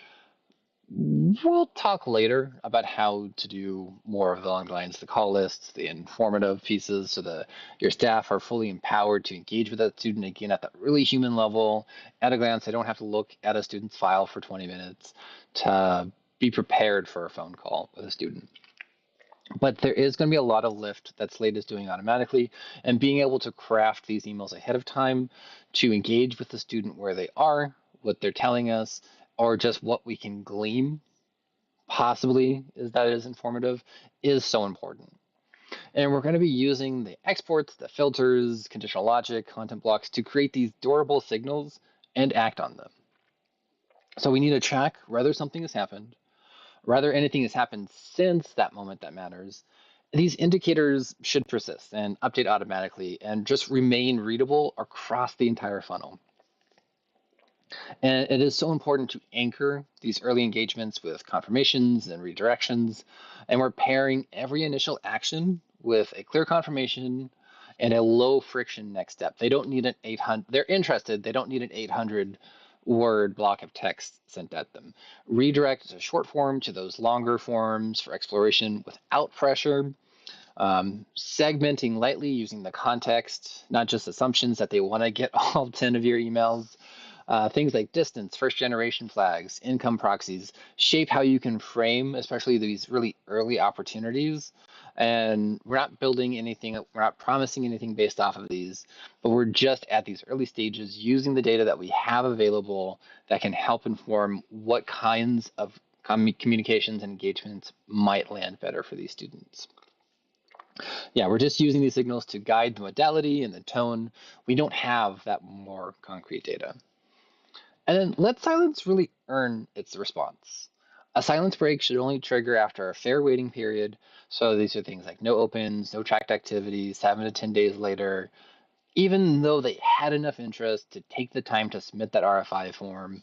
we'll talk later about how to do more of the along the lines, the call lists, the informative pieces, so that your staff are fully empowered to engage with that student again at that really human level. At a glance, they don't have to look at a student's file for 20 minutes to be prepared for a phone call with a student. But there is going to be a lot of lift that Slate is doing automatically, and being able to craft these emails ahead of time to engage with the student where they are, what they're telling us, or just what we can glean possibly is that is informative, is so important. And we're going to be using the exports, the filters, conditional logic, content blocks to create these durable signals and act on them. So we need to track whether something has happened, whether anything has happened since that moment that matters. These indicators should persist and update automatically and just remain readable across the entire funnel. And it is so important to anchor these early engagements with confirmations and redirections. And we're pairing every initial action with a clear confirmation and a low friction next step. They don't need an 800, they're interested, they don't need an 800 word block of text sent at them. Redirect as a short form to those longer forms for exploration without pressure. Segmenting lightly using the context, not just assumptions that they want to get all 10 of your emails. Things like distance, first generation flags, income proxies shape how you can frame, especially these really early opportunities. And we're not building anything, we're not promising anything based off of these, but we're just at these early stages using the data that we have available that can help inform what kinds of communications and engagements might land better for these students. Yeah, we're just using these signals to guide the modality and the tone. We don't have that more concrete data. And then let silence really earn its response. A silence break should only trigger after a fair waiting period. So these are things like no opens, no tracked activities, 7 to 10 days later, even though they had enough interest to take the time to submit that RFI form.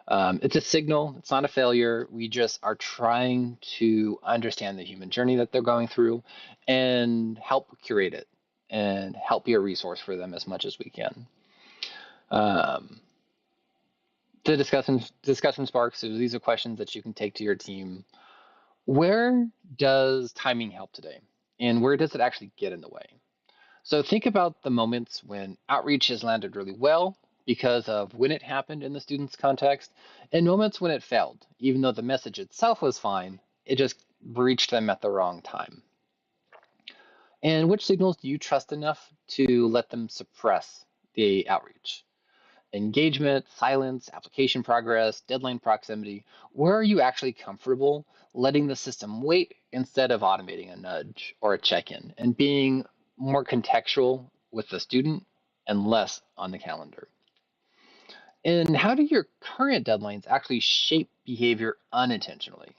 It's a signal, it's not a failure. We just are trying to understand the human journey that they're going through and help curate it and help be a resource for them as much as we can. The discussion sparks, so these are questions that you can take to your team. Where does timing help today? And where does it actually get in the way? So think about the moments when outreach has landed really well because of when it happened in the student's context, and moments when it failed, even though the message itself was fine, it just reached them at the wrong time. And which signals do you trust enough to let them suppress the outreach? Engagement, silence, application progress, deadline proximity. Where are you actually comfortable letting the system wait instead of automating a nudge or a check-in and being more contextual with the student and less on the calendar? And how do your current deadlines actually shape behavior unintentionally?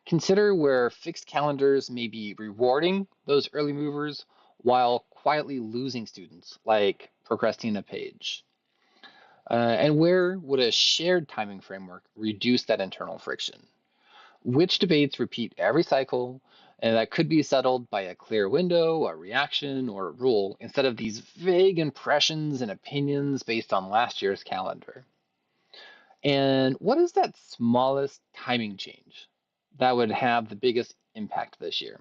Consider where fixed calendars may be rewarding those early movers while quietly losing students, like procrastinating a page. And where would a shared timing framework reduce that internal friction? Which debates repeat every cycle and that could be settled by a clear window, a reaction, or a rule instead of these vague impressions and opinions based on last year's calendar? And what is that smallest timing change that would have the biggest impact this year?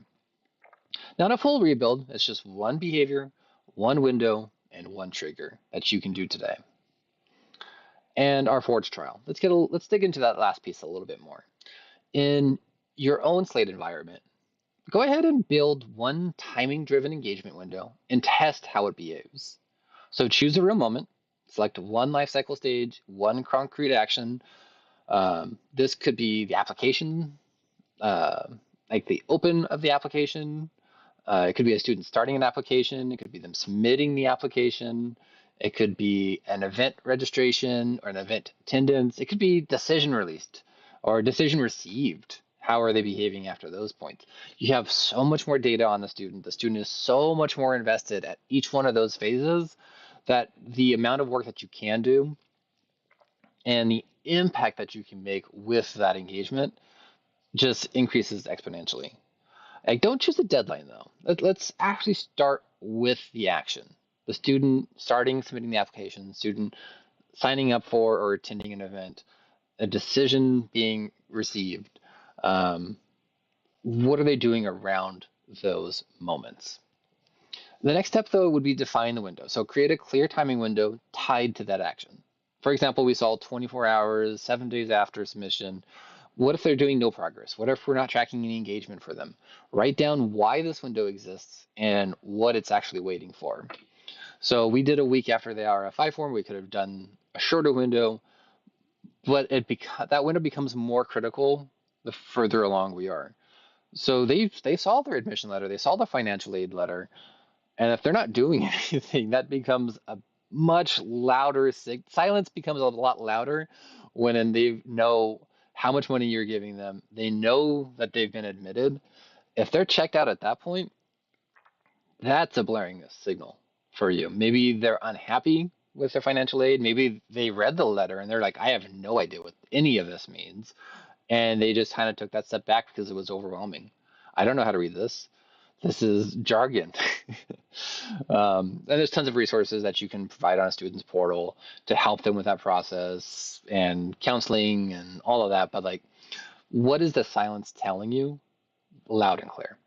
Not a full rebuild, it's just one behavior, one window, and one trigger that you can do today. And our Forge trial. Let's dig into that last piece a little bit more. In your own Slate environment, go ahead and build one timing driven engagement window and test how it behaves. So choose a real moment, select one life cycle stage, one concrete action. This could be the application, uh, like the open of the application. It could be a student starting an application. It could be them submitting the application. It could be an event registration or an event attendance. It could be decision released or decision received. How are they behaving after those points? You have so much more data on the student. The student is so much more invested at each one of those phases that the amount of work that you can do and the impact that you can make with that engagement just increases exponentially. Like, don't choose a deadline though. Let's actually start with the action. The student starting submitting the application, student signing up for or attending an event, a decision being received. What are they doing around those moments? The next step though would be define the window. So create a clear timing window tied to that action. For example, we saw 24 hours, 7 days after submission. What if they're doing no progress? What if we're not tracking any engagement for them? Write down why this window exists and what it's actually waiting for. So we did a week after the RFI form. We could have done a shorter window, but that window becomes more critical the further along we are. So they saw their admission letter, they saw the financial aid letter, and if they're not doing anything, that becomes a much louder silence becomes a lot louder when they know how much money you're giving them. They know that they've been admitted. If they're checked out at that point, that's a blaring signal for you. Maybe they're unhappy with their financial aid. Maybe they read the letter and they're like, I have no idea what any of this means. And they just kind of took that step back because it was overwhelming. I don't know how to read this. This is jargon. And there's tons of resources that you can provide on a student's portal to help them with that process and counseling and all of that. But like, what is the silence telling you loud and clear?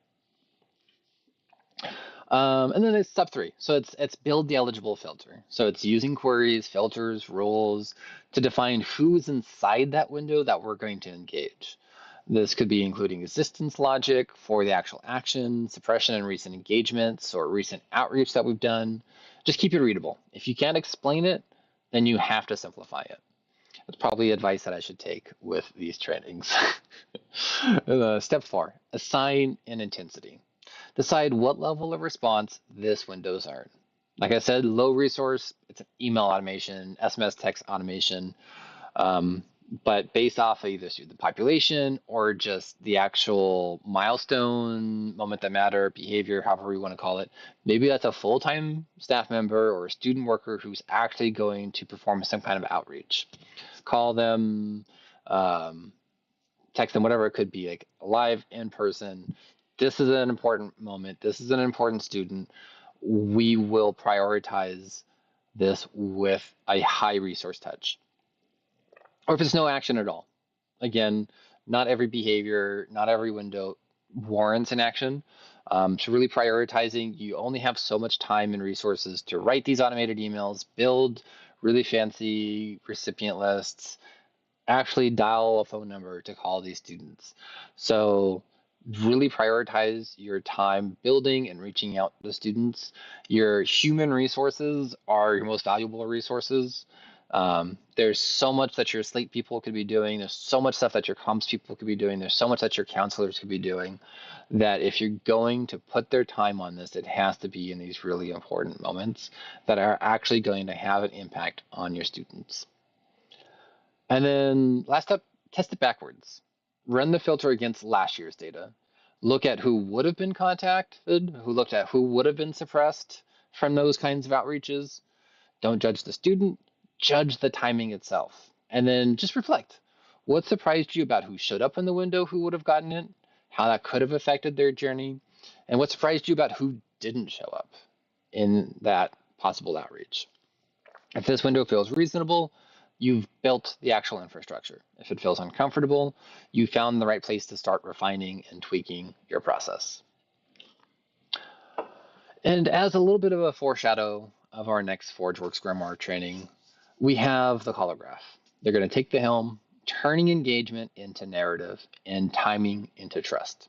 And then it's step 3. So it's build the eligible filter. So it's using queries, filters, rules to define who's inside that window that we're going to engage. This could be including existence logic for the actual action, suppression and recent engagements or recent outreach that we've done. Just keep it readable. If you can't explain it, then you have to simplify it. That's probably advice that I should take with these trainings. Step 4, assign an intensity. Decide what level of response this window's earn. Like I said, low resource, it's an email automation, SMS text automation, but based off of either the population or just the actual milestone, moment that matter, behavior, however you want to call it. Maybe that's a full-time staff member or a student worker who's actually going to perform some kind of outreach. Call them, text them, whatever it could be, like live in person. This is an important moment. This is an important student. We will prioritize this with a high resource touch. Or if it's no action at all. Again, not every behavior, not every window warrants an action. So really prioritizing, you only have so much time and resources to write these automated emails, build really fancy recipient lists, actually dial a phone number to call these students. So really prioritize your time building and reaching out to students. Your human resources are your most valuable resources. There's so much that your Slate people could be doing. There's so much stuff that your comms people could be doing. There's so much that your counselors could be doing that if you're going to put their time on this, it has to be in these really important moments that are actually going to have an impact on your students. And then last up, test it backwards. Run the filter against last year's data. Look at who would have been contacted, looked at who would have been suppressed from those kinds of outreaches. Don't judge the student, judge the timing itself, and then just reflect. What surprised you about who showed up in the window who would have gotten it, how that could have affected their journey, and what surprised you about who didn't show up in that possible outreach? If this window feels reasonable, you've built the actual infrastructure. If it feels uncomfortable, you found the right place to start refining and tweaking your process. And as a little bit of a foreshadow of our next Forgeworks Grimoire training, we have the holograph. They're going to take the helm, turning engagement into narrative and timing into trust.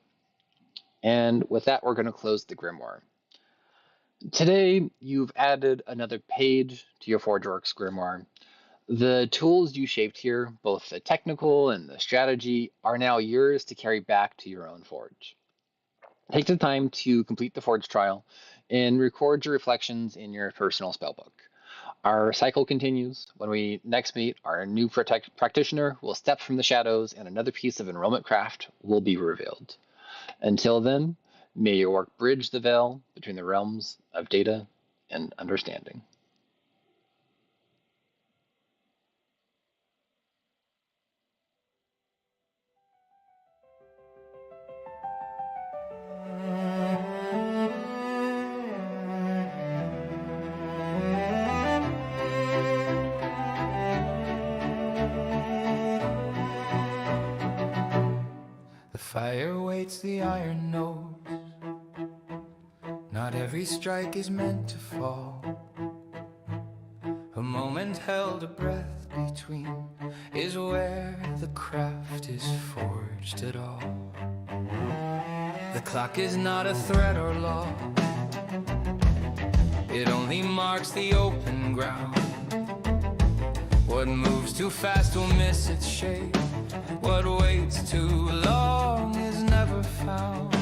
And with that, we're going to close the Grimoire. Today, you've added another page to your Forgeworks Grimoire. The tools you shaped here, both the technical and the strategy, are now yours to carry back to your own forge. Take the time to complete the forge trial and record your reflections in your personal spellbook. Our cycle continues. When we next meet, our new practitioner will step from the shadows and another piece of enrollment craft will be revealed. Until then, may your work bridge the veil between the realms of data and understanding. Fire waits the iron nose. Not every strike is meant to fall. A moment held, a breath between, is where the craft is forged at all. The clock is not a threat or law. It only marks the open ground. What moves too fast will miss its shape. What waits too long is never found.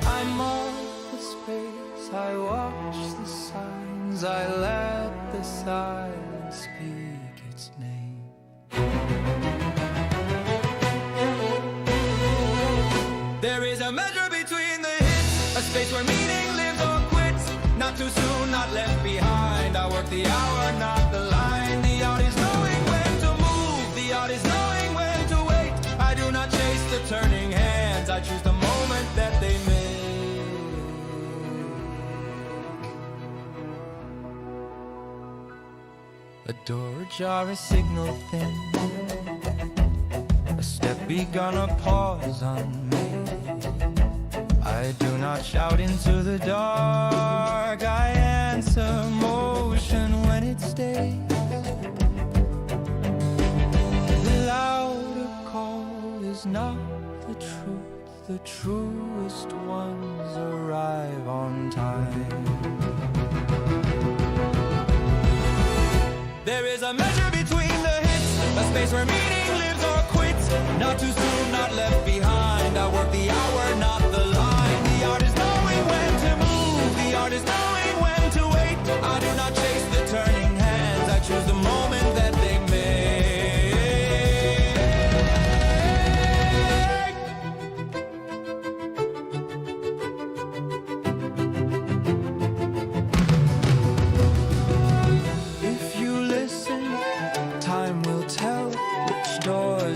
I mark the space, I watch the signs, I let the silence speak its name. There is a measure between the hits, a space where meaning lives or quits. Not too soon, not left behind. I work the hour, not the line. The art is knowing when to move, the art is knowing when to wait. I do not chase the turning hands, I choose the moment that they make. A door ajar, a signal thin, a step begun, a pause unmade. I do not shout into the dark, I answer motion when it stays. The louder call is not the truth, the truest ones arrive on time. There is a measure between the hits, a space where meaning lives or quits. Not too soon, not left behind. I work the hour, not the line. The art is knowing when to move, the art is knowing when to wait. I do not chase the turning hands, I choose the moment that they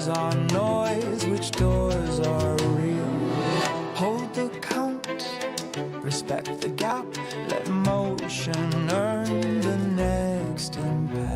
are noise, which doors are real. Hold the count, respect the gap, let motion earn the next impact.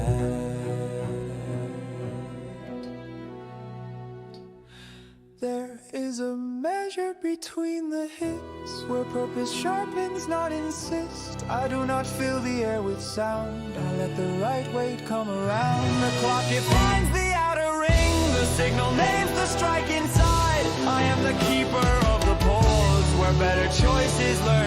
There is a measure between the hits, where purpose sharpens, not insist. I do not fill the air with sound, I let the right weight come around. The clock defines the outer ring, the signal names the strike inside. I am the keeper of the pause, where better choices learn.